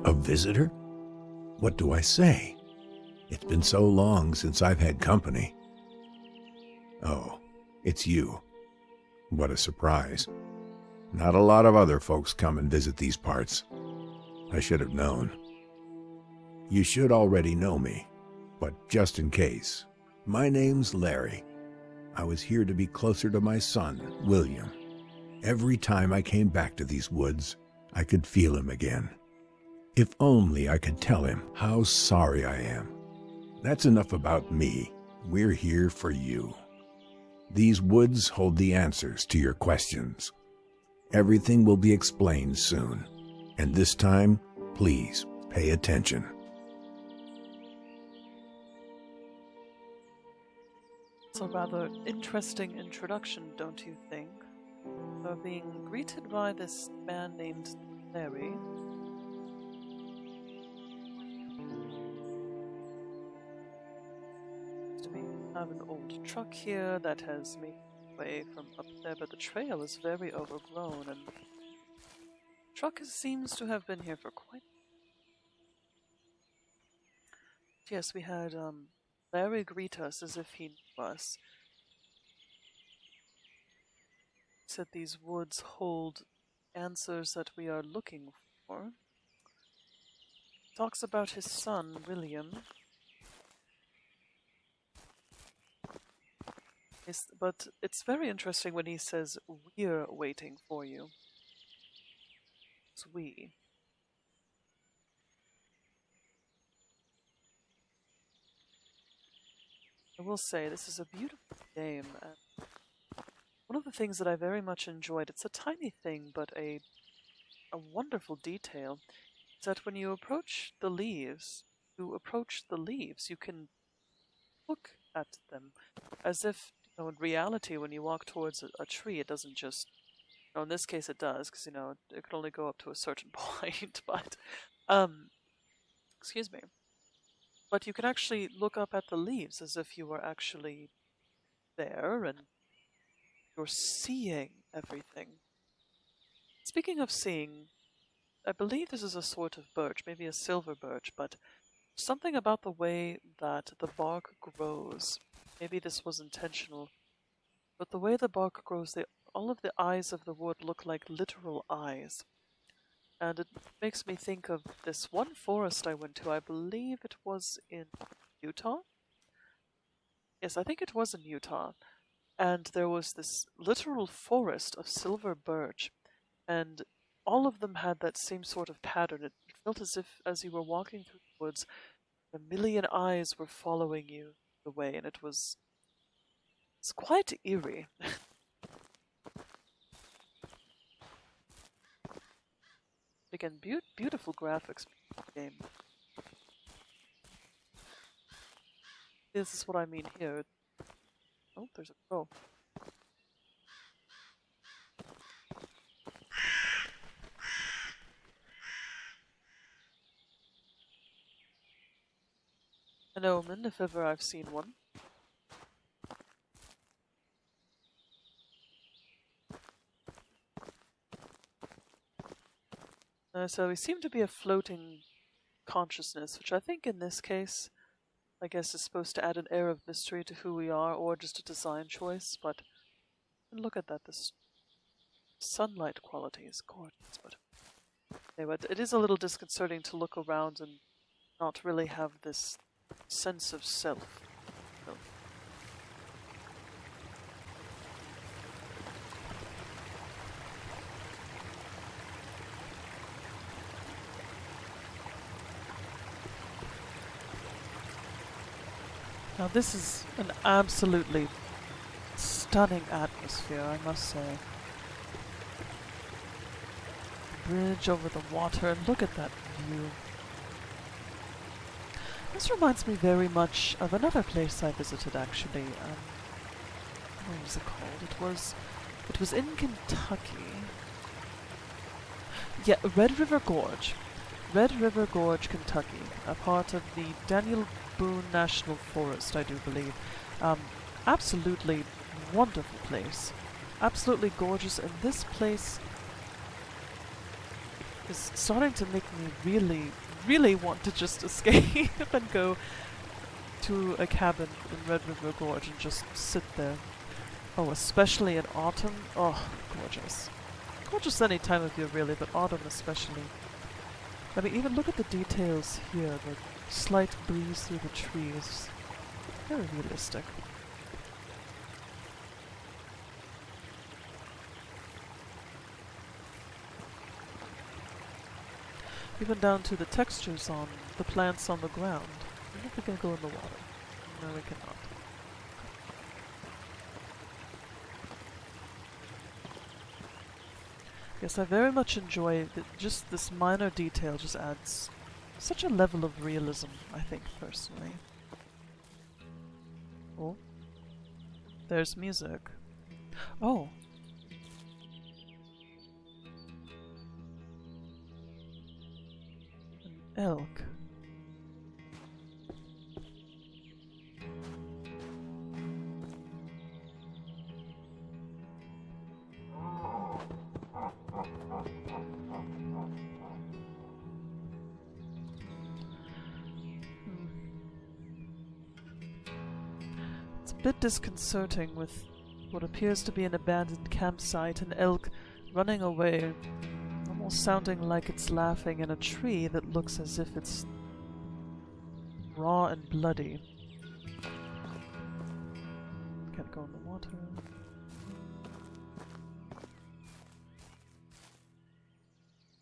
A visitor? What do I say? It's been so long since I've had company. Oh, it's you. What a surprise. Not a lot of other folks come and visit these parts. I should have known. You should already know me, but just in case, my name's Larry. I was here to be closer to my son, William. Every time I came back to these woods, I could feel him again. If only I could tell him how sorry I am. That's enough about me. We're here for you. These woods hold the answers to your questions. Everything will be explained soon. And this time, please pay attention. It's a rather interesting introduction, don't you think? Being greeted by this man named Larry. We have an old truck here that has made its way from up there, but the trail is very overgrown, and the truck seems to have been here for quite... Yes, we had Larry greet us as if he knew us. He said these woods hold answers that we are looking for. Talks about his son, William. But it's very interesting when he says, "We're waiting for you." It's we. I will say, this is a beautiful game, and one of the things that I very much enjoyed, it's a tiny thing, but a wonderful detail, is that when you approach the leaves, you can look at them as if, in reality, when you walk towards a tree, it doesn't just, in this case it does, because, it can only go up to a certain point, but, excuse me. But you can actually look up at the leaves as if you were actually there, and you're seeing everything. Speaking of seeing, I believe this is a sort of birch, maybe a silver birch, but something about the way that the bark grows, maybe this was intentional, but the way the bark grows, all of the eyes of the wood look like literal eyes. And it makes me think of this one forest I went to. I believe it was in Utah. Yes, I think it was in Utah. And there was this literal forest of silver birch. And all of them had that same sort of pattern. It felt as if, as you were walking through the woods, a million eyes were following you the way. And it's quite eerie. Again, beautiful graphics game. This is what I mean here. Oh, there's a crow. An omen, if ever I've seen one. So we seem to be a floating consciousness, which I think in this case, I guess, is supposed to add an air of mystery to who we are, or just a design choice, but look at that, this sunlight quality is gorgeous, but anyway, it is a little disconcerting to look around and not really have this sense of self. Now this is an absolutely stunning atmosphere, I must say. Bridge over the water, and look at that view. This reminds me very much of another place I visited, actually. What was it called? It was in Kentucky. Yeah, Red River Gorge. Red River Gorge, Kentucky, a part of the Daniel Boone National Forest, I do believe. Absolutely wonderful place. Absolutely gorgeous, and this place is starting to make me really, really want to just escape and go to a cabin in Red River Gorge and just sit there. Oh, especially in autumn. Oh, gorgeous. Gorgeous any time of year, really, but autumn especially. I mean, even look at the details here. The slight breeze through the trees. Very realistic. Even down to the textures on the plants on the ground. I wonder if we can go in the water. No, we cannot. Yes, I very much enjoy that. Just this minor detail just adds such a level of realism, I think, personally. Oh. There's music. Oh. An elk. It's a bit disconcerting with what appears to be an abandoned campsite, an elk running away, almost sounding like it's laughing in a tree that looks as if it's raw and bloody. Can't go in the water.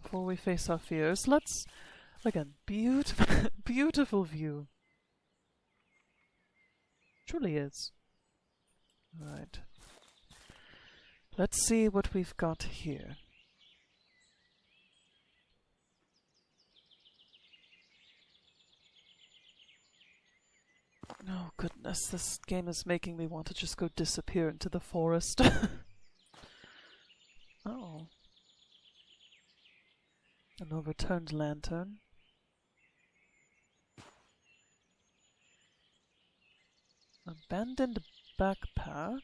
Before we face our fears, let's, again, beautiful, beautiful view. Truly is. Right. Let's see what we've got here. Oh goodness, this game is making me want to just go disappear into the forest. Oh. An overturned lantern. Abandoned backpack.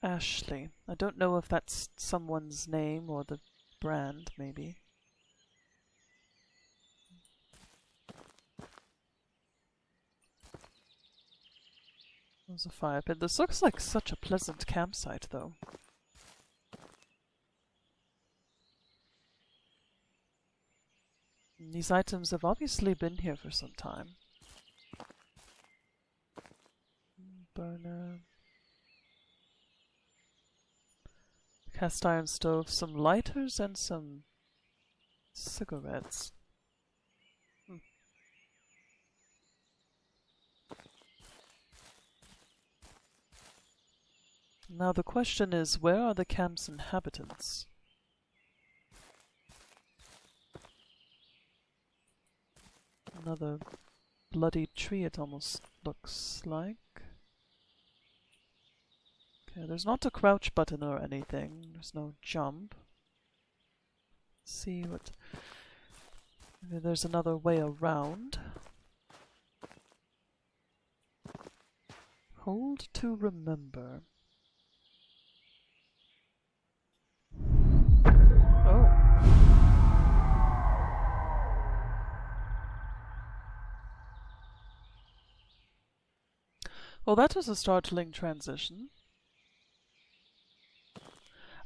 Ashley. I don't know if that's someone's name or the brand, maybe. There's a fire pit. This looks like such a pleasant campsite, though. And these items have obviously been here for some time. Burner. Cast iron stove, some lighters, and some cigarettes. Now the question is, where are the camp's inhabitants? Another bloody tree, it almost looks like. Okay, there's not a crouch button or anything. There's no jump. Let's see what... Maybe there's another way around. Hold to remember. Oh. Well, that was a startling transition.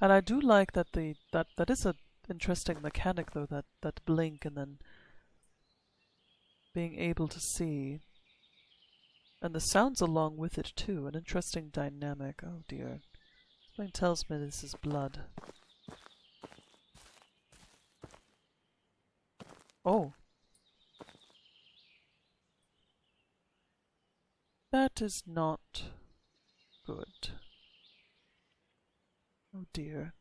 And I do like that that is a interesting mechanic, though, that blink and then being able to see. And the sounds along with it too, an interesting dynamic. Oh dear. Something tells me this is blood. Oh. That is not good. Oh dear.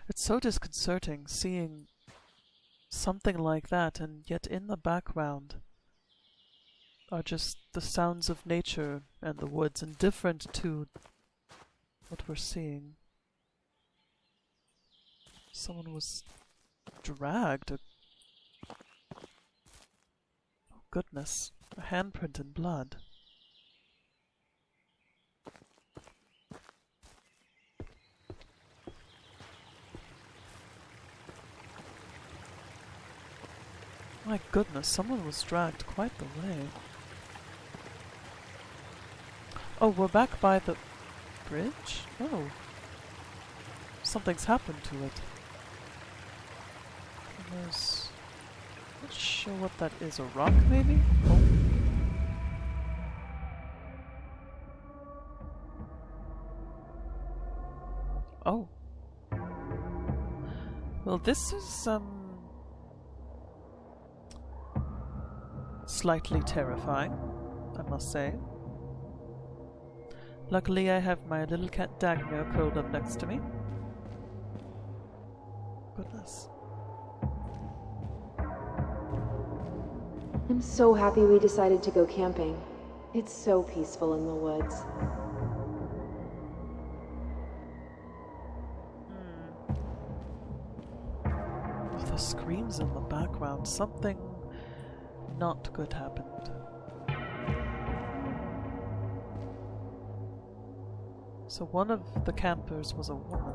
It's so disconcerting seeing something like that, and yet in the background are just the sounds of nature and the woods, and different to what we're seeing. Someone was dragged. Oh goodness, a handprint in blood. My goodness, someone was dragged quite the way. Oh, we're back by the bridge? Oh. Something's happened to it. And there's... Not sure what that is. A rock, maybe? Oh. Oh. Well, this is, slightly terrifying, I must say. Luckily, I have my little cat Dagmar curled up next to me. Goodness. I'm so happy we decided to go camping. It's so peaceful in the woods. The screams in the background. Something not good happened. So one of the campers was a woman.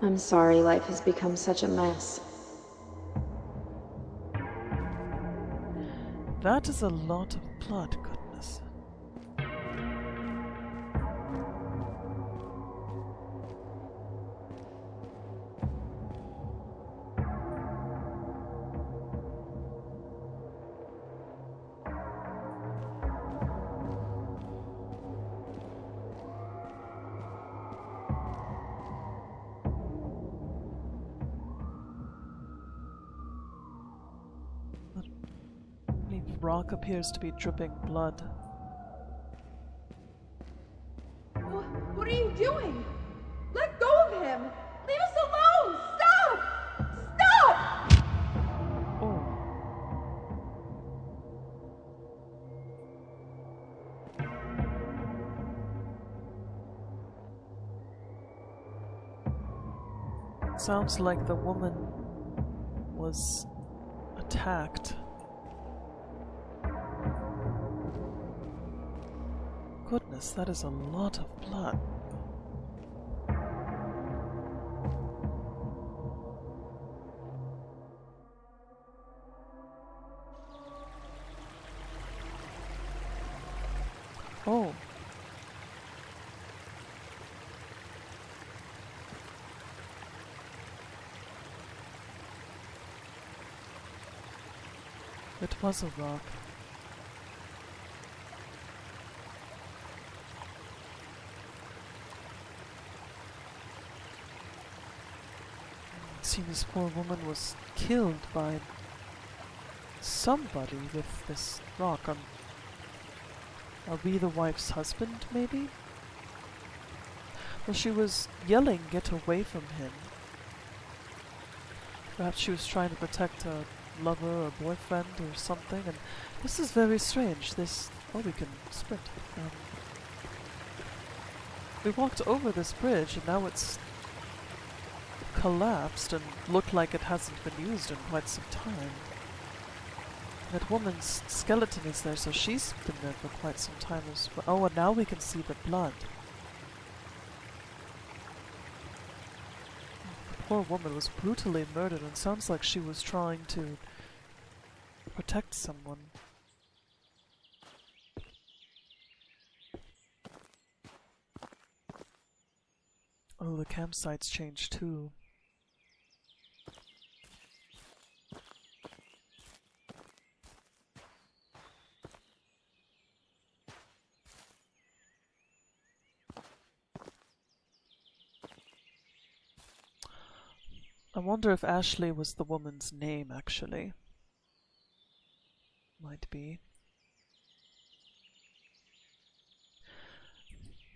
I'm sorry life has become such a mess. That is a lot of blood, goodness. The rock appears to be dripping blood. What are you doing? Let go of him! Leave us alone! Stop! Stop! Oh. Sounds like the woman was attacked. Goodness, that is a lot of blood. Oh. It was a rock. It seems this poor woman was killed by somebody with this rock. Are we the wife's husband, maybe? Well, she was yelling, "Get away from him." Perhaps she was trying to protect a lover or boyfriend or something, and this is very strange. This... Oh, we can sprint. We walked over this bridge, and now it's collapsed and looked like it hasn't been used in quite some time. That woman's skeleton is there, so she's been there for quite some time as well. Oh, and now we can see the blood. The poor woman was brutally murdered, and sounds like she was trying to protect someone. Oh, the campsite's changed too. I wonder if Ashley was the woman's name, actually. Might be.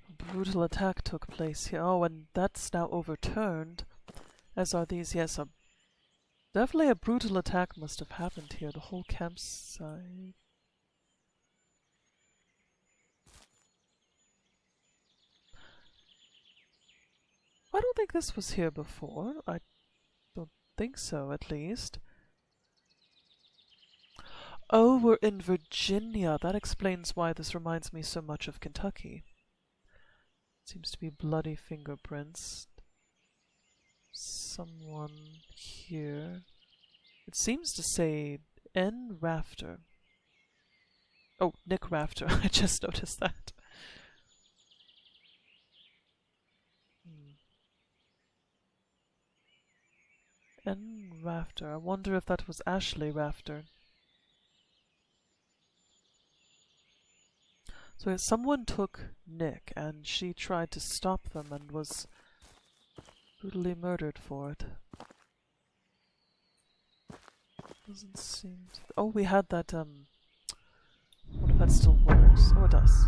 A brutal attack took place here. Oh, and that's now overturned. As are these, yes. Definitely a brutal attack must have happened here. The whole campsite. I don't think this was here before. I don't think so, at least. Oh, we're in Virginia. That explains why this reminds me so much of Kentucky. Seems to be bloody fingerprints. Someone here. It seems to say N. Rafter. Oh, Nick Rafter. I just noticed that. N. Rafter. I wonder if that was Ashley Rafter. So someone took Nick and she tried to stop them and was brutally murdered for it. Doesn't seem to... Oh, we had that, I wonder if that still works. Oh, it does.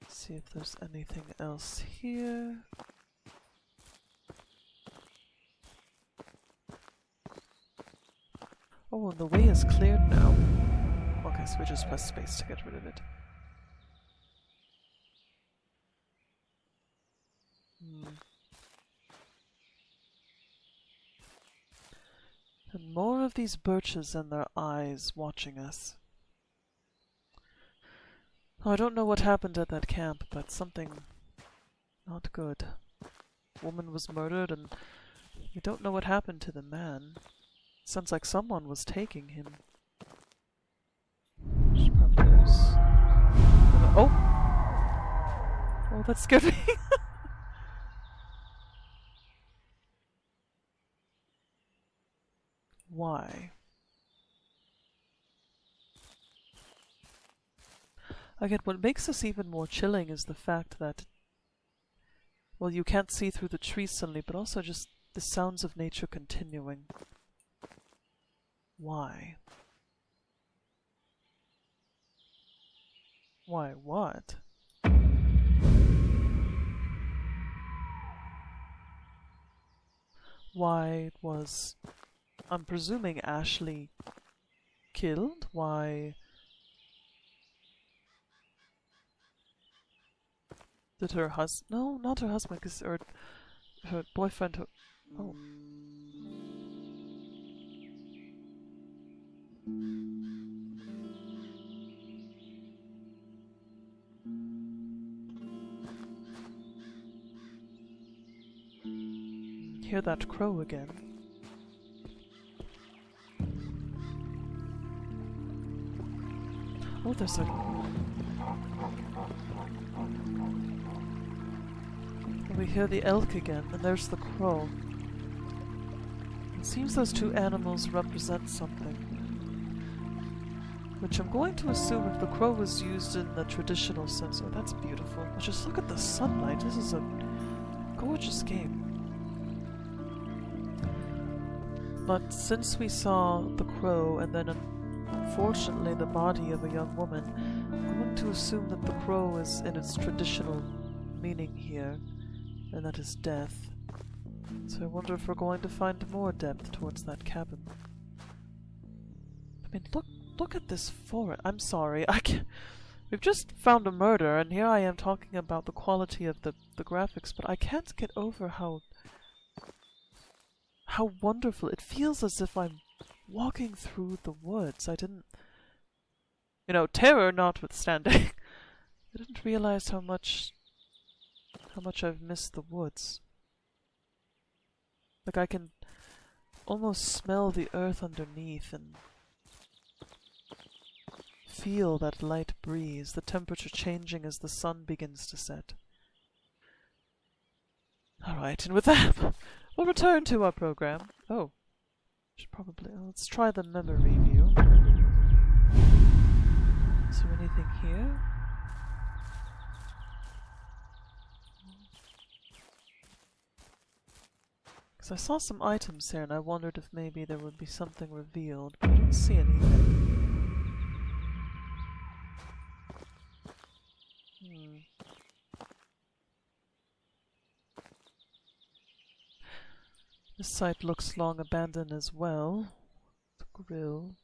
See if there's anything else here. Oh, and the way is cleared now. Okay, so we just press space to get rid of it. And more of these birches and their eyes watching us. Oh, I don't know what happened at that camp, but something not good. Woman was murdered and we don't know what happened to the man. Sounds like someone was taking him. Should probably use... Oh! Oh, that scared me. Why? Again, what makes this even more chilling is the fact that, well, you can't see through the trees suddenly, but also just the sounds of nature continuing. Why? Why what? Why was, I'm presuming, Ashley killed? Why did her husband... No, not her husband, or her boyfriend... Oh. Hear that crow again. Oh, there's a... We hear the elk again, and there's the crow. It seems those two animals represent something. Which I'm going to assume if the crow was used in the traditional sense. Oh, that's beautiful. But just look at the sunlight. This is a gorgeous game. But since we saw the crow and then unfortunately the body of a young woman, I'm going to assume that the crow is in its traditional meaning here, and that is death. So I wonder if we're going to find more depth towards that cabin. I mean, look at this forest. I'm sorry, I can't... We've just found a murder, and here I am talking about the quality of the graphics, but I can't get over how wonderful. It feels as if I'm walking through the woods. I didn't... You know, terror notwithstanding, I didn't realize how much I've missed the woods. Like, I can almost smell the earth underneath and feel that light breeze, the temperature changing as the sun begins to set. Alright, and with that, we'll return to our program. Oh, should probably... let's try the memory view. Is there anything here? Because I saw some items here and I wondered if maybe there would be something revealed, but I don't see anything. This site looks long abandoned as well. The grill.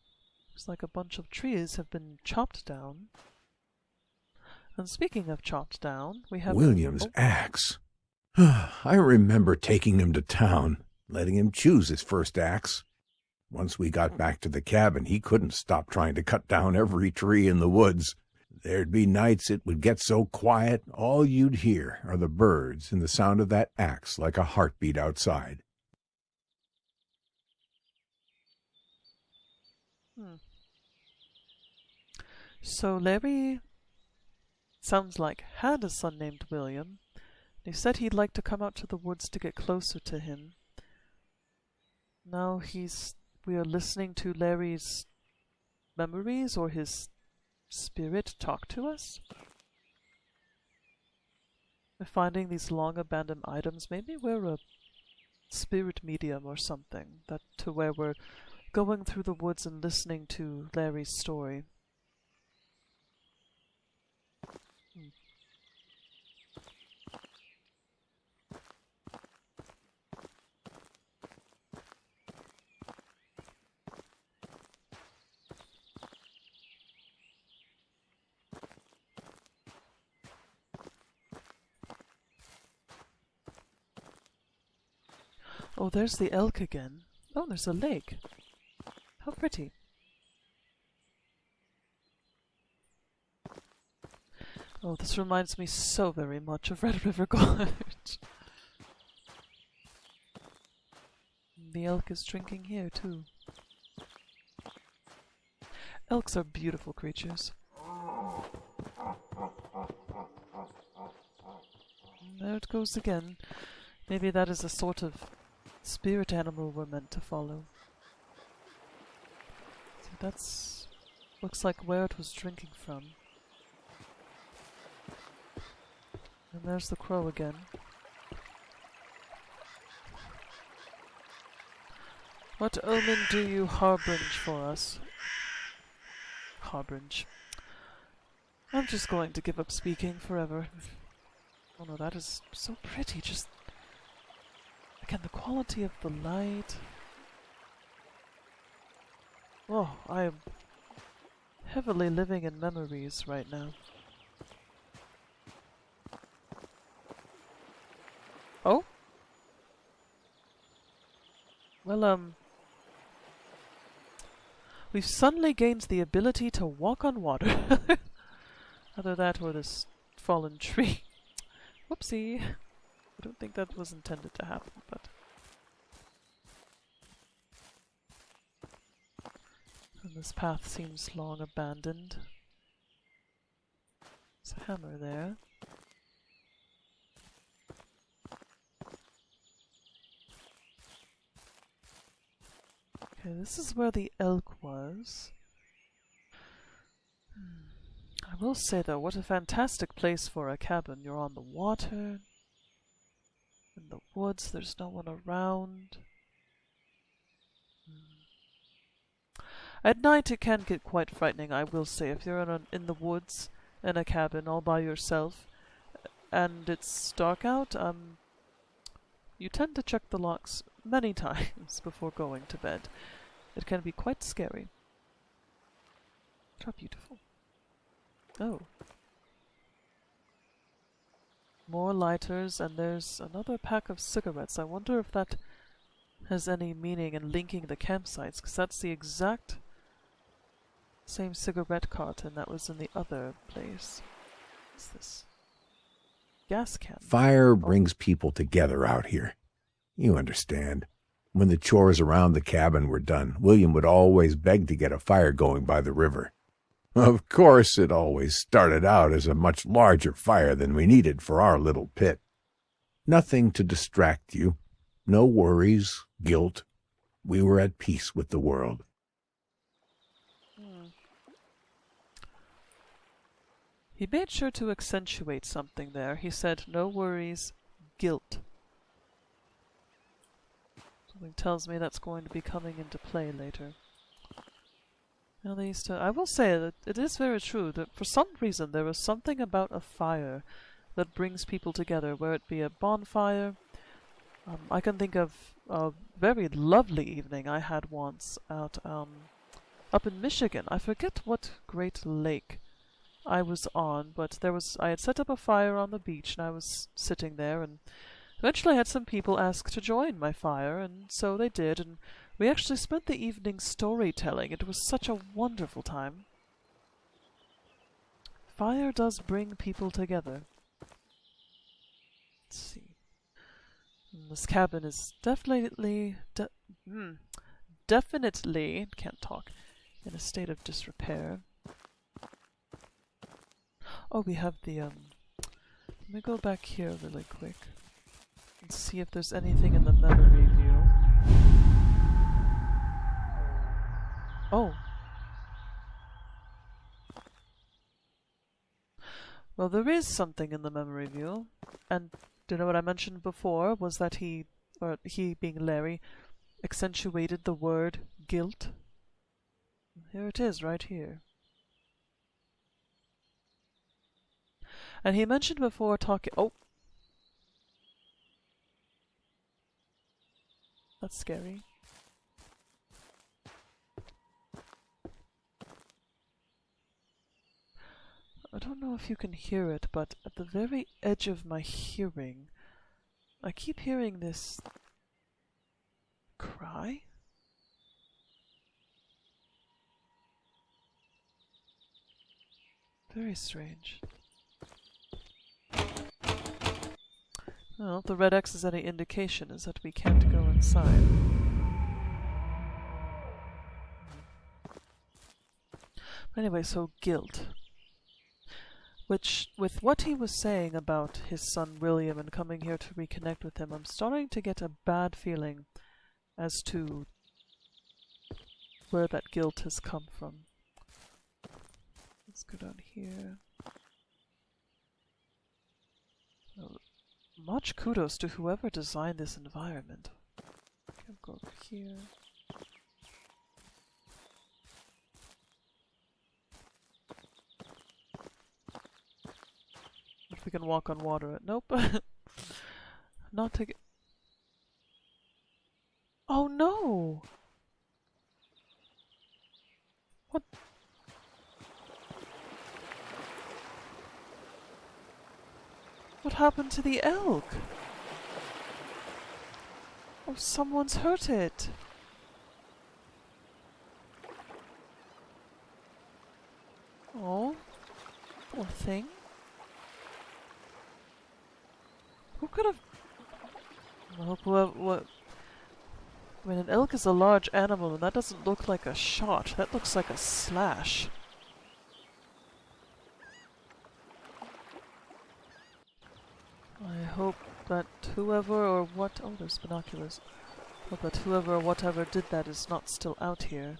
Looks like a bunch of trees have been chopped down. And speaking of chopped down, we have... William's axe. I remember taking him to town, letting him choose his first axe. Once we got back to the cabin, he couldn't stop trying to cut down every tree in the woods. There'd be nights it would get so quiet, all you'd hear are the birds and the sound of that axe like a heartbeat outside. So Larry sounds like had a son named William. He said he'd like to come out to the woods to get closer to him. Now we are listening to Larry's memories or his spirit talk to us. We're finding these long abandoned items. Maybe we're a spirit medium or something, that to where we're going through the woods and listening to Larry's story. Oh, there's the elk again. Oh, there's a lake. How pretty. Oh, this reminds me so very much of Red River Gorge. The elk is drinking here, too. Elks are beautiful creatures. There it goes again. Maybe that is a sort of spirit animal we're meant to follow. So that's... looks like where it was drinking from. And there's the crow again. What omen do you harbinge for us? Harbinge. I'm just going to give up speaking forever. Oh no, that is so pretty. Just again, the quality of the light. Oh, I am heavily living in memories right now. Oh? Well, we've suddenly gained the ability to walk on water. Either that or this fallen tree. Whoopsie. I don't think that was intended to happen, but... And this path seems long abandoned. There's a hammer there. Okay, this is where the elk was. I will say though, what a fantastic place for a cabin. You're on the water, in the woods, there's no one around. At night it can get quite frightening, I will say. If you're in the woods, in a cabin, all by yourself, and it's dark out, you tend to check the locks many times before going to bed. It can be quite scary. How beautiful. Oh. More lighters, and there's another pack of cigarettes. I wonder if that has any meaning in linking the campsites, because that's the exact same cigarette carton that was in the other place. What's this? Gas can. Fire brings people together out here. You understand. When the chores around the cabin were done, William would always beg to get a fire going by the river. Of course, it always started out as a much larger fire than we needed for our little pit. Nothing to distract you. No worries, guilt. We were at peace with the world. He made sure to accentuate something there. He said, no worries, guilt. Something tells me that's going to be coming into play later. At least, I will say that it is very true that for some reason there is something about a fire that brings people together, whether it be a bonfire. I can think of a very lovely evening I had once out up in Michigan. I forget what great lake I was on, but I had set up a fire on the beach and I was sitting there, and eventually I had some people ask to join my fire, and so they did, and We actually spent the evening storytelling. It was such a wonderful time. Fire does bring people together. Let's see. This cabin is definitely, can't talk, in a state of disrepair. Oh, we have the, let me go back here really quick and see if there's anything in the memory view. Oh. Well, there is something in the memory view, and do you know what I mentioned before was that he being Larry, accentuated the word guilt. Here it is, right here. And he mentioned before talking... Oh! That's scary. I don't know if you can hear it, but at the very edge of my hearing, I keep hearing this cry? Very strange. Well, if the red X is any indication, is that we can't go inside. Anyway, so guilt. Which, with what he was saying about his son William and coming here to reconnect with him, I'm starting to get a bad feeling as to where that guilt has come from. Let's go down here. Well, much kudos to whoever designed this environment. Okay, I'll go over here. If we can walk on water. Nope. Not to get... Oh no! What? What happened to the elk? Oh, someone's hurt it. Oh, poor thing. Who could have... What? I mean, an elk is a large animal, and that doesn't look like a shot. That looks like a slash. I hope that whoever or what... Oh, there's binoculars. Hope that whoever or whatever did that is not still out here.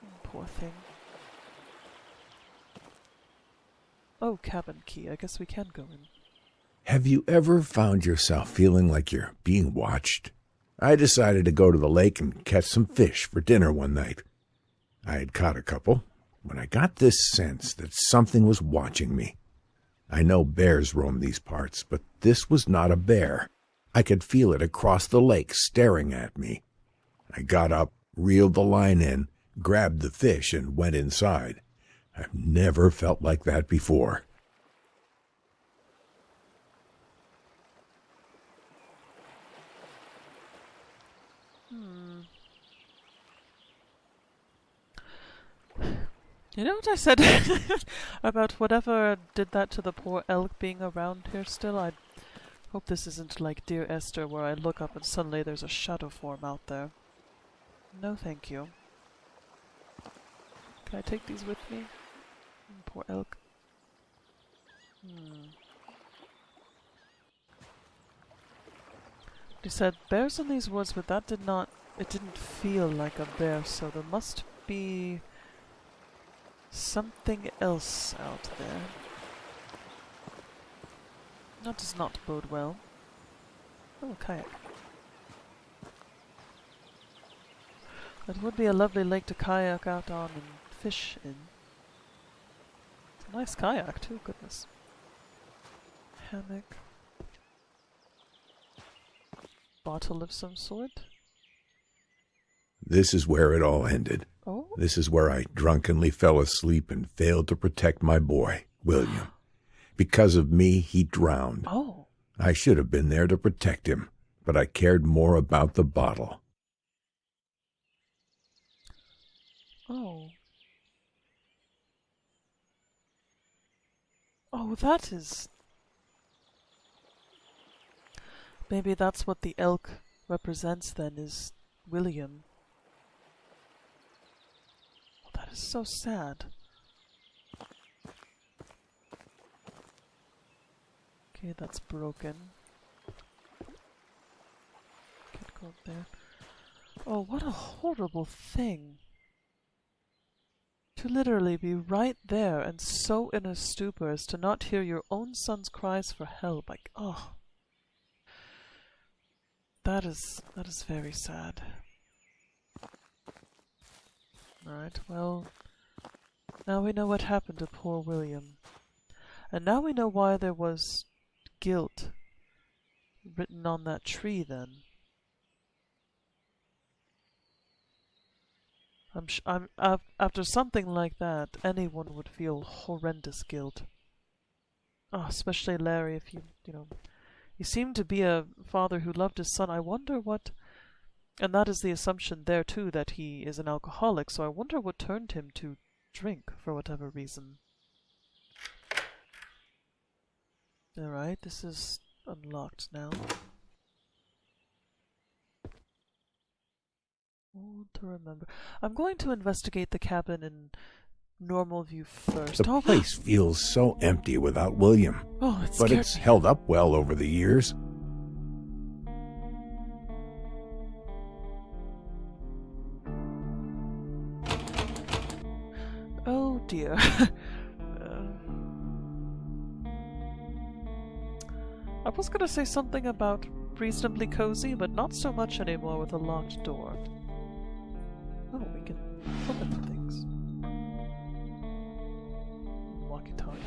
Oh, poor thing. Oh, cabin key. I guess we can go in. Have you ever found yourself feeling like you're being watched? I decided to go to the lake and catch some fish for dinner one night. I had caught a couple when I got this sense that something was watching me. I know bears roam these parts, but this was not a bear. I could feel it across the lake staring at me. I got up, reeled the line in, grabbed the fish, and went inside. I've never felt like that before. You know what I said about whatever did that to the poor elk being around here still? I hope this isn't like Dear Esther where I look up and suddenly there's a shadow form out there. No thank you. Can I take these with me? Poor elk. He said bears in these woods, but that it didn't feel like a bear, so there must be something else out there. That does not bode well. Oh, a kayak. That would be a lovely lake to kayak out on and fish in. It's a nice kayak too, goodness. Hammock. Bottle of some sort. This is where it all ended. Oh? This is where I drunkenly fell asleep and failed to protect my boy, William. Because of me, he drowned. Oh. I should have been there to protect him, but I cared more about the bottle. Oh. Oh, that is... Maybe that's what the elk represents then, is William. Oh, that is so sad. Okay, that's broken. Can't go up there. Oh, what a horrible thing. To literally be right there and so in a stupor as to not hear your own son's cries for help. Like, oh. That is very sad. Alright, well, now we know what happened to poor William. And now we know why there was guilt written on that tree then. After something like that, anyone would feel horrendous guilt. Oh, especially Larry, if you know, he seemed to be a father who loved his son. I wonder what, and that is the assumption there too, that he is an alcoholic, so I wonder what turned him to drink for whatever reason. Alright, this is unlocked now. Oh, to remember. I'm going to investigate the cabin in normal view first. The place feels so empty without William. Oh, but it's held up well over the years. Oh dear. I was gonna say something about reasonably cozy, but not so much anymore with a locked door. Oh, we can open things. Walkie-talkie.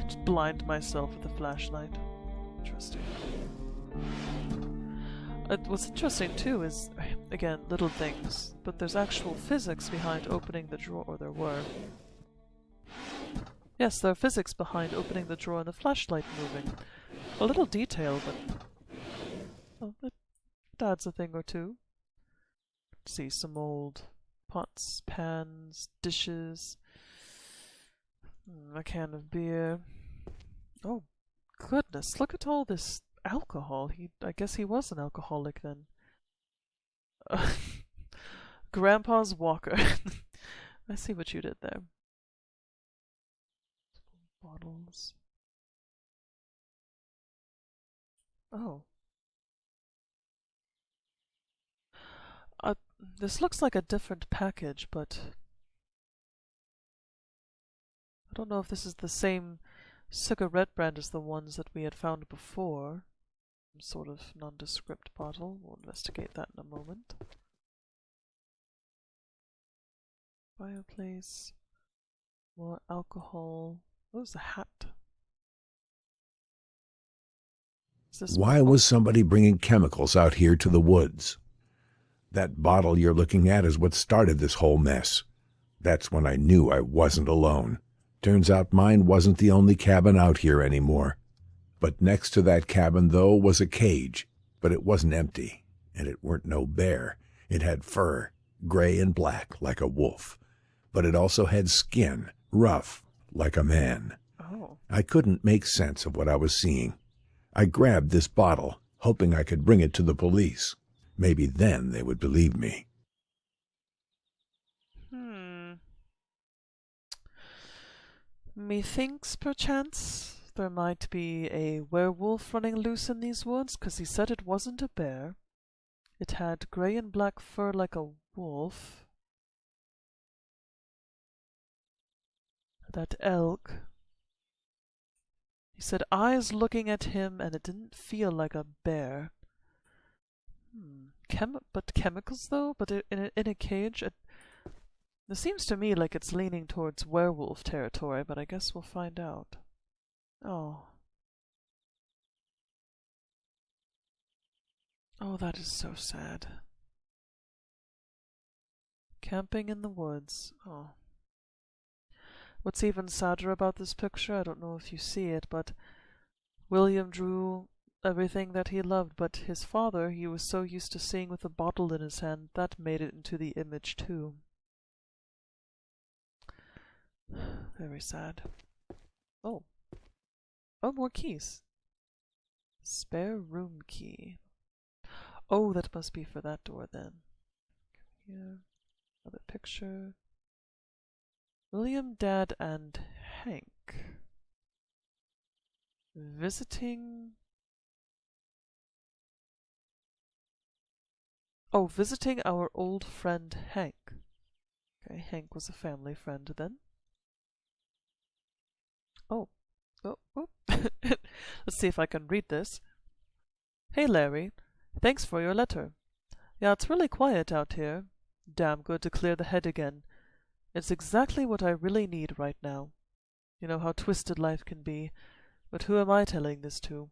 Just blind myself with a flashlight. Interesting. What's interesting too is, again, little things, but there's actual physics behind opening the drawer, or there were. Yes, there are physics behind opening the drawer and the flashlight moving. A little detail, but well, it adds a thing or two. Let's see, some old pots, pans, dishes, a can of beer. Oh, goodness, look at all this alcohol. I guess he was an alcoholic then. Grandpa's walker. I see what you did there. Bottles. Oh. This looks like a different package, but I don't know if this is the same cigarette brand as the ones that we had found before. Some sort of nondescript bottle. We'll investigate that in a moment. Fireplace. More alcohol. What was the hat? Why was somebody bringing chemicals out here to the woods? That bottle you're looking at is what started this whole mess. That's when I knew I wasn't alone. Turns out mine wasn't the only cabin out here anymore. But next to that cabin, though, was a cage. But it wasn't empty, and it weren't no bear. It had fur, gray and black, like a wolf. But it also had skin, rough, like a man. Oh. I couldn't make sense of what I was seeing. I grabbed this bottle, hoping I could bring it to the police. Maybe then they would believe me. Methinks, perchance, there might be a werewolf running loose in these woods, 'cause he said it wasn't a bear. It had grey and black fur like a wolf. That elk. He said eyes looking at him, and it didn't feel like a bear. But chemicals, though? But in a cage? It seems to me like it's leaning towards werewolf territory, but I guess we'll find out. Oh. Oh, that is so sad. Camping in the woods. Oh. What's even sadder about this picture, I don't know if you see it, but William drew everything that he loved, but his father he was so used to seeing with a bottle in his hand, that made it into the image too. Very sad. Oh. Oh, more keys. Spare room key. Oh, that must be for that door then. Here. Another picture. William, Dad, and Hank. Visiting... Oh, visiting our old friend Hank. Okay, Hank was a family friend then. Oh. Oh, oh. Let's see if I can read this. Hey Larry, thanks for your letter. Yeah, it's really quiet out here. Damn good to clear the head again. It's exactly what I really need right now. You know how twisted life can be, but who am I telling this to?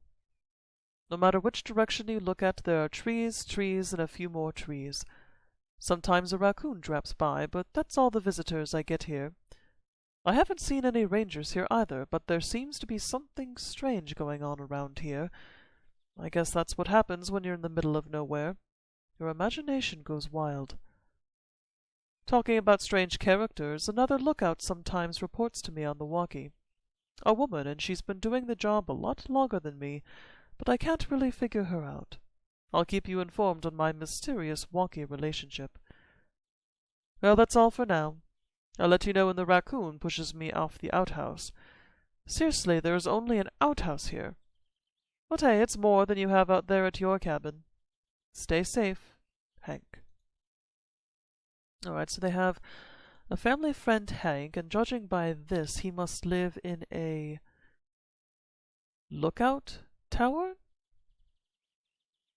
No matter which direction you look at, there are trees, trees, and a few more trees. Sometimes a raccoon drops by, but that's all the visitors I get here. I haven't seen any rangers here either, but there seems to be something strange going on around here. I guess that's what happens when you're in the middle of nowhere. Your imagination goes wild. Talking about strange characters, another lookout sometimes reports to me on the walkie. A woman, and she's been doing the job a lot longer than me, but I can't really figure her out. I'll keep you informed on my mysterious walkie relationship. Well, that's all for now. I'll let you know when the raccoon pushes me off the outhouse. Seriously, there is only an outhouse here. But hey, it's more than you have out there at your cabin. Stay safe, Hank. Alright, so they have a family friend, Hank, and judging by this, he must live in a lookout tower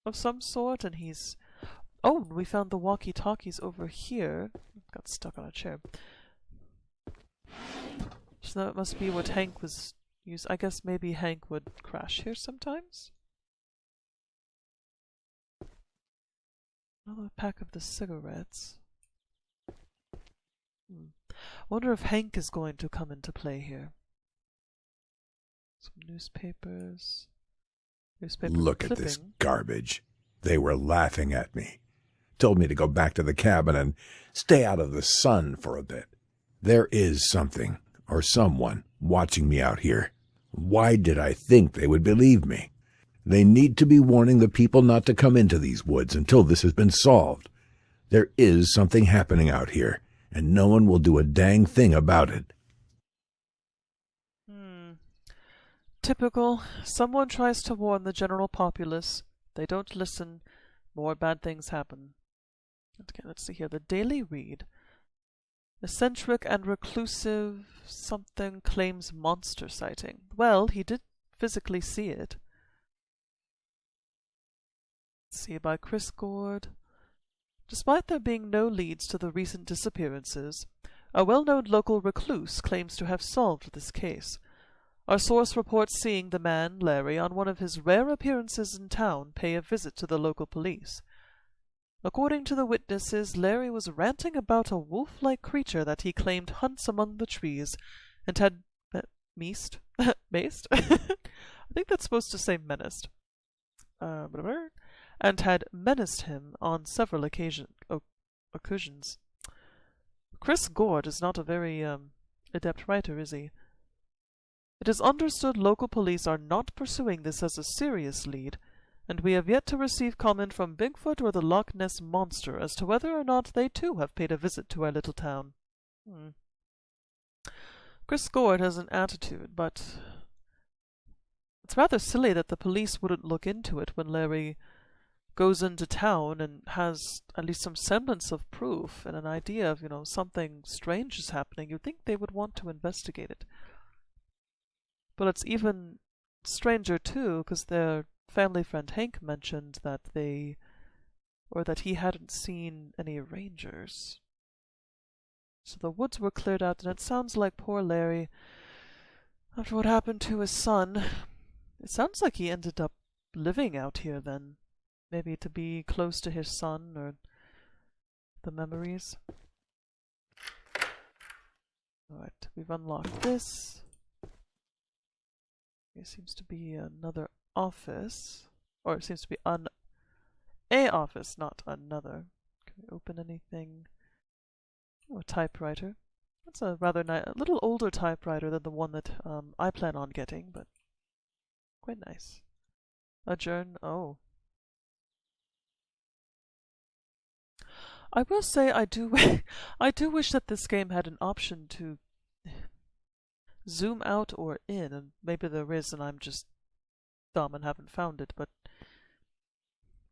of some sort, and he's... Oh, we found the walkie-talkies over here. Got stuck on a chair. So that must be what Hank was used. I guess maybe Hank would crash here sometimes? Another pack of the cigarettes. Wonder if Hank is going to come into play here. Some newspapers. Look clipping. at this garbage. They were laughing at me. Told me to go back to the cabin and stay out of the sun for a bit. There is something, or someone, watching me out here. Why did I think they would believe me? They need to be warning the people not to come into these woods until this has been solved. There is something happening out here, and no one will do a dang thing about it. Typical. Someone tries to warn the general populace. They don't listen. More bad things happen. Okay, let's see here. The Daily Read. Eccentric and reclusive something claims monster sighting. Well, he did physically see it. Let's see, by Chris Gord. Despite there being no leads to the recent disappearances, a well-known local recluse claims to have solved this case. Our source reports seeing the man, Larry, on one of his rare appearances in town, pay a visit to the local police. According to the witnesses, Larry was ranting about a wolf-like creature that he claimed hunts among the trees, and had maced? Maced? I think that's supposed to say menaced. And had menaced him on several occasions. Chris Gord is not a very adept writer, is he? It is understood local police are not pursuing this as a serious lead, and we have yet to receive comment from Bigfoot or the Loch Ness Monster as to whether or not they too have paid a visit to our little town. Chris Gord has an attitude, but it's rather silly that the police wouldn't look into it when Larry goes into town and has at least some semblance of proof and an idea of, something strange is happening. You'd think they would want to investigate it. But it's even stranger, too, because their family friend Hank mentioned that he hadn't seen any rangers. So the woods were cleared out, and it sounds like poor Larry, after what happened to his son, it sounds like he ended up living out here then. Maybe to be close to his son or the memories. Alright, we've unlocked this. There seems to be another office. Or it seems to be a office, not another. Can we open anything? Oh, a typewriter. That's a rather nice, a little older typewriter than the one that I plan on getting, but quite nice. Adjourn. Oh. I will say I do wish that this game had an option to zoom out or in, and maybe there is and I'm just dumb and haven't found it, but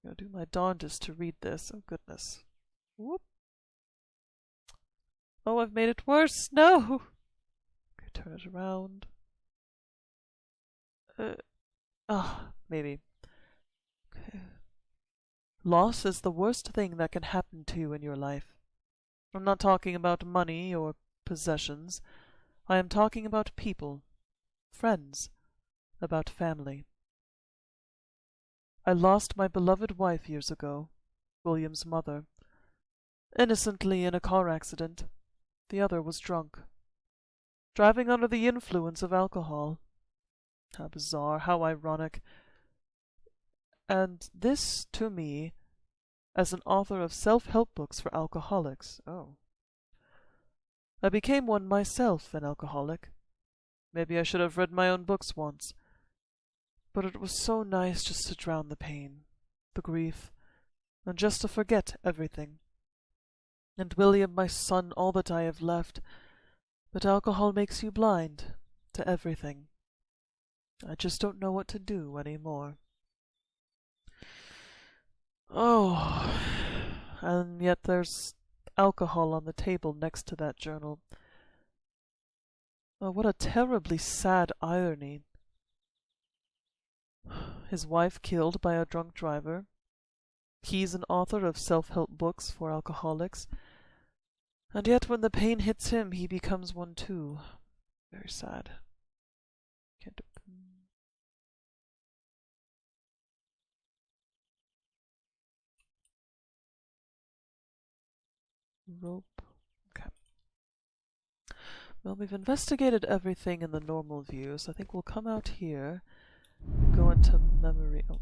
I'm gonna do my darndest to read this. Oh goodness. Whoop. Oh, I've made it worse. No. Okay, turn it around. Maybe. Okay. Loss is the worst thing that can happen to you in your life. I'm not talking about money or possessions. I am talking about people, friends, about family. I lost my beloved wife years ago, William's mother, innocently in a car accident. The other was drunk, driving under the influence of alcohol. How bizarre, how ironic. And this, to me, as an author of self-help books for alcoholics. Oh. I became one myself, an alcoholic. Maybe I should have read my own books once. But it was so nice just to drown the pain, the grief, and just to forget everything. And William, my son, all that I have left. But alcohol makes you blind to everything. I just don't know what to do anymore. Oh, and yet there's alcohol on the table next to that journal. Oh, what a terribly sad irony. His wife killed by a drunk driver. He's an author of self-help books for alcoholics. And yet when the pain hits him, he becomes one too. Very sad. Can't open. Rope. Okay. Well, we've investigated everything in the normal view, so I think we'll come out here, go into memory. Oh.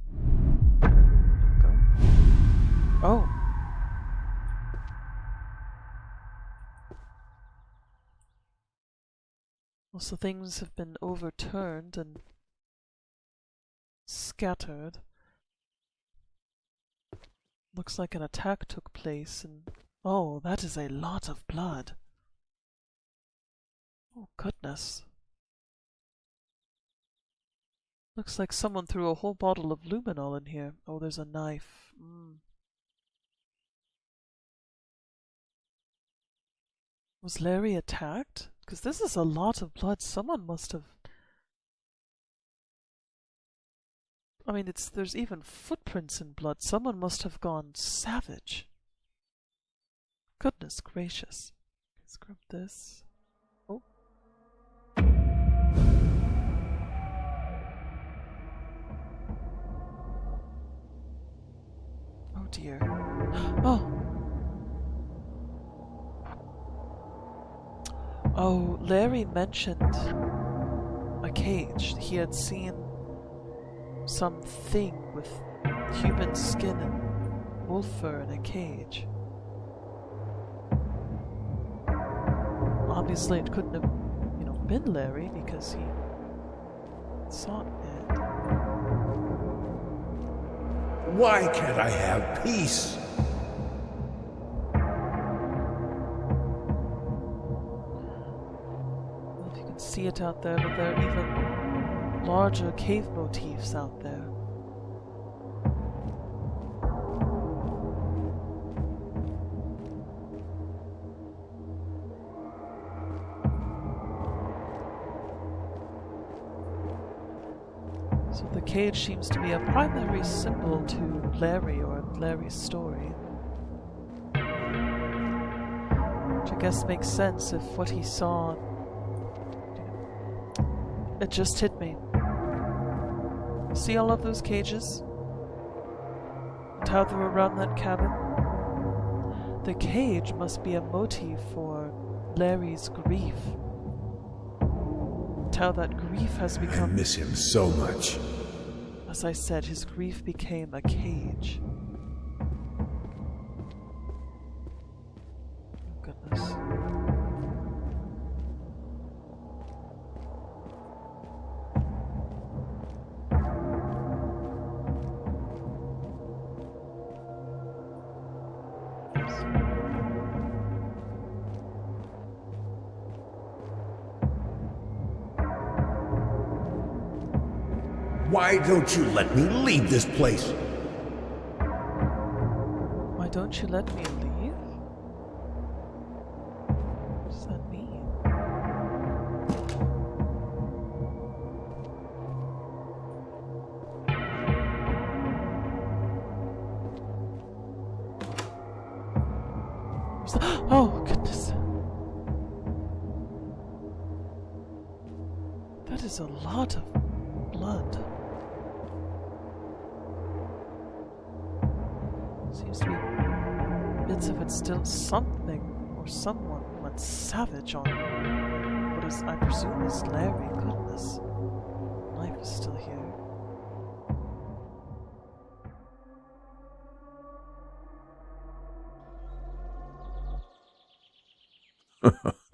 Go. Oh. Well, so things have been overturned and scattered. Looks like an attack took place, and oh, that is a lot of blood. Oh, goodness. Looks like someone threw a whole bottle of luminol in here. Oh, there's a knife. Was Larry attacked? Because this is a lot of blood. Someone must have... I mean, there's even footprints in blood. Someone must have gone savage. Goodness gracious. Let's grab this. Oh. Oh dear. Oh. Oh, Larry mentioned a cage. He had seen something with human skin and wolf fur in a cage. Obviously it couldn't have, been Larry because he saw it. Why can't I have peace? Well, if you can see it out there, but there are even larger cave motifs out there. So the cage seems to be a primary symbol to Larry or Larry's story. Which I guess makes sense if what he saw... It just hit me. See all of those cages? And how they're around that cabin? The cage must be a motif for Larry's grief. And how that grief has become... I miss him so much. A As I said, his grief became a cage. Oh, goodness. Why don't you let me leave this place? Why don't you let me leave? What does that mean? Oh, goodness. That is a lot of blood. Seems to be bits of it still. Something or someone went savage on what is, I presume, is Larry. Goodness. Life is still here.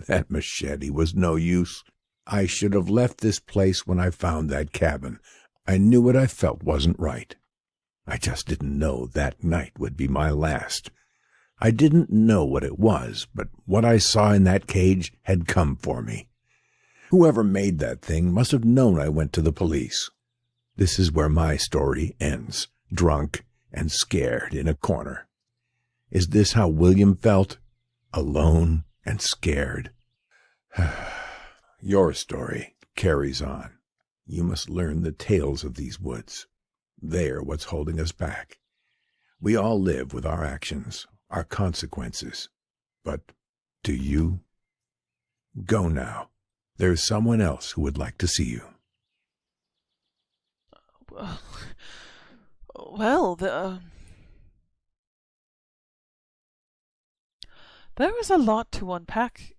That machete was no use. I should have left this place when I found that cabin. I knew what I felt wasn't right. I just didn't know that night would be my last. I didn't know what it was, but what I saw in that cage had come for me. Whoever made that thing must have known I went to the police. This is where my story ends, drunk and scared in a corner. Is this how William felt? Alone and scared. Your story carries on. You must learn the tales of these woods. They're what's holding us back. We all live with our actions, our consequences. But do you? Go now. There's someone else who would like to see you. Well, there is a lot to unpack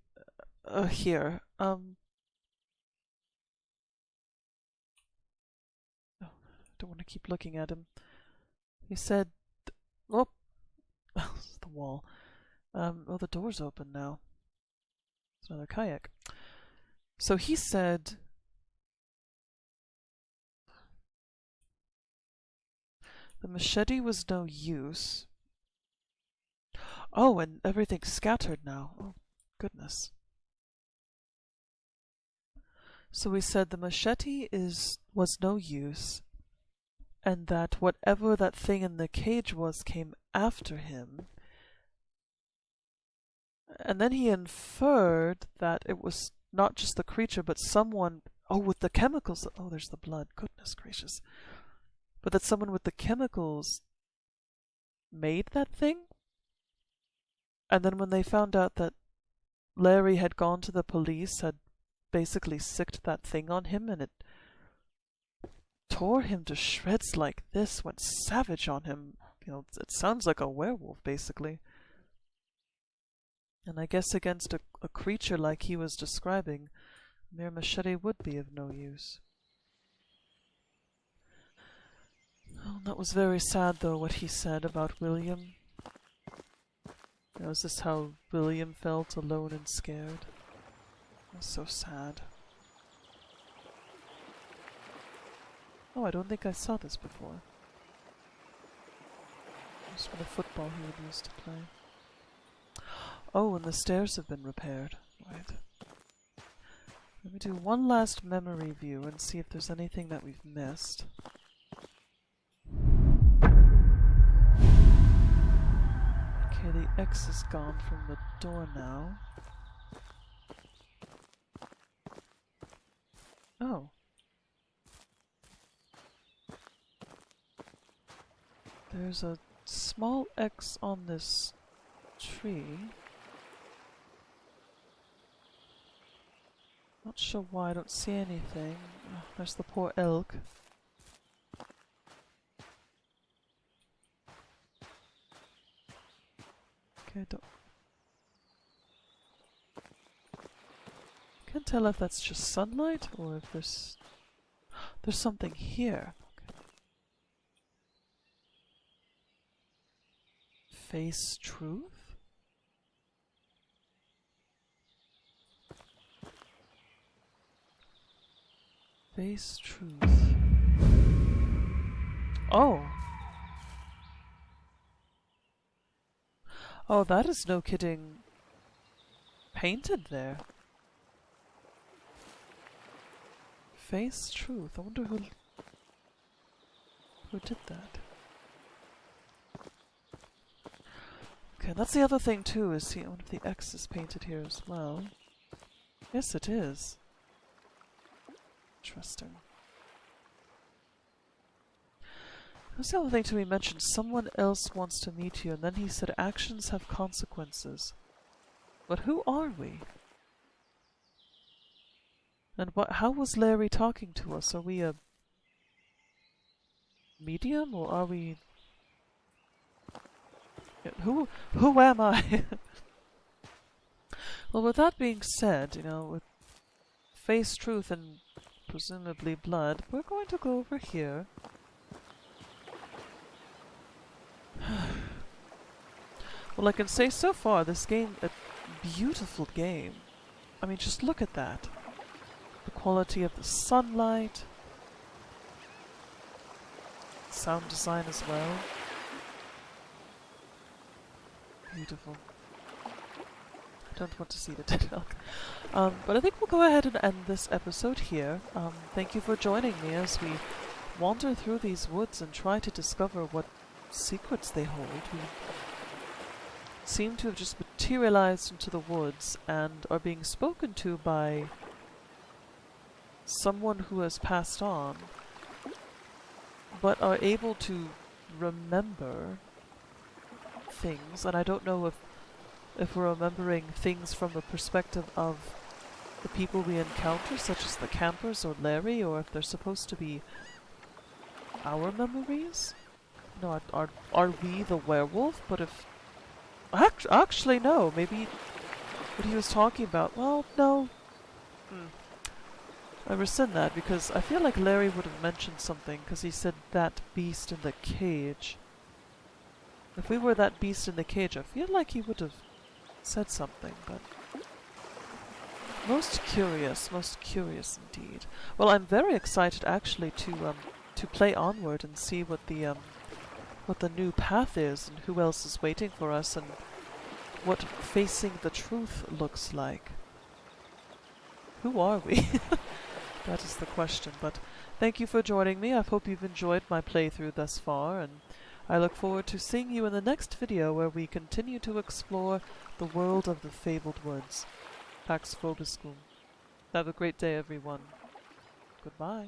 here. Don't want to keep looking at him. He said, "Oh, it's the wall. Oh, the door's open now. It's another kayak." So he said, the machete was no use. Oh, and everything's scattered now. Oh, goodness. So he said the machete was no use, and that whatever that thing in the cage was came after him. And then he inferred that it was not just the creature, but someone, with the chemicals. Oh, there's the blood. Goodness gracious. But that someone with the chemicals made that thing? And then when they found out that Larry had gone to the police, had basically sicked that thing on him, and it tore him to shreds like this, went savage on him. It sounds like a werewolf, basically. And I guess against a creature like he was describing, a mere machete would be of no use. Oh, that was very sad, though, what he said about William. Is this how William felt, alone and scared? It was so sad. Oh, I don't think I saw this before. Just for the football he would use to play. Oh, and the stairs have been repaired. Right. Let me do one last memory view and see if there's anything that we've missed. Okay, the X is gone from the door now. Oh. There's a small X on this tree. Not sure why, I don't see anything. Oh, there's the poor elk. Okay, can't tell if that's just sunlight or if there's something here. Okay. Face truth? Face truth. Oh! Oh, that is no kidding painted there. Face truth. I wonder who did that. Okay, that's the other thing too, is see one of the X's painted here as well. Yes, it is. Interesting. That's the other thing too, he mentioned someone else wants to meet you, and then he said actions have consequences. But who are we? And how was Larry talking to us? Are we a medium, or are we... Who am I? Well, with that being said, you know, with face truth and presumably blood, we're going to go over here. Well, I can say so far, this game, a beautiful game. I mean, just look at that. The quality of the sunlight. Sound design as well. Beautiful. I don't want to see the dead elk. But I think we'll go ahead and end this episode here. Thank you for joining me as we wander through these woods and try to discover what secrets they hold. We seem to have just materialized into the woods and are being spoken to by someone who has passed on, but are able to remember things, and I don't know if we're remembering things from the perspective of the people we encounter, such as the campers or Larry, or if they're supposed to be our memories. No, are we the werewolf? But if... Actually, no. Maybe what he was talking about... Well, no. I rescind that, because I feel like Larry would have mentioned something, because he said that beast in the cage. If we were that beast in the cage, I feel like he would have said something, but... Most curious indeed. Well, I'm very excited actually to play onward and see what the new path is, and who else is waiting for us, and what facing the truth looks like. Who are we? That is the question, but thank you for joining me. I hope you've enjoyed my playthrough thus far, and I look forward to seeing you in the next video where we continue to explore the world of the Fabled Woods. Pax Vobiscum. Have a great day, everyone. Goodbye.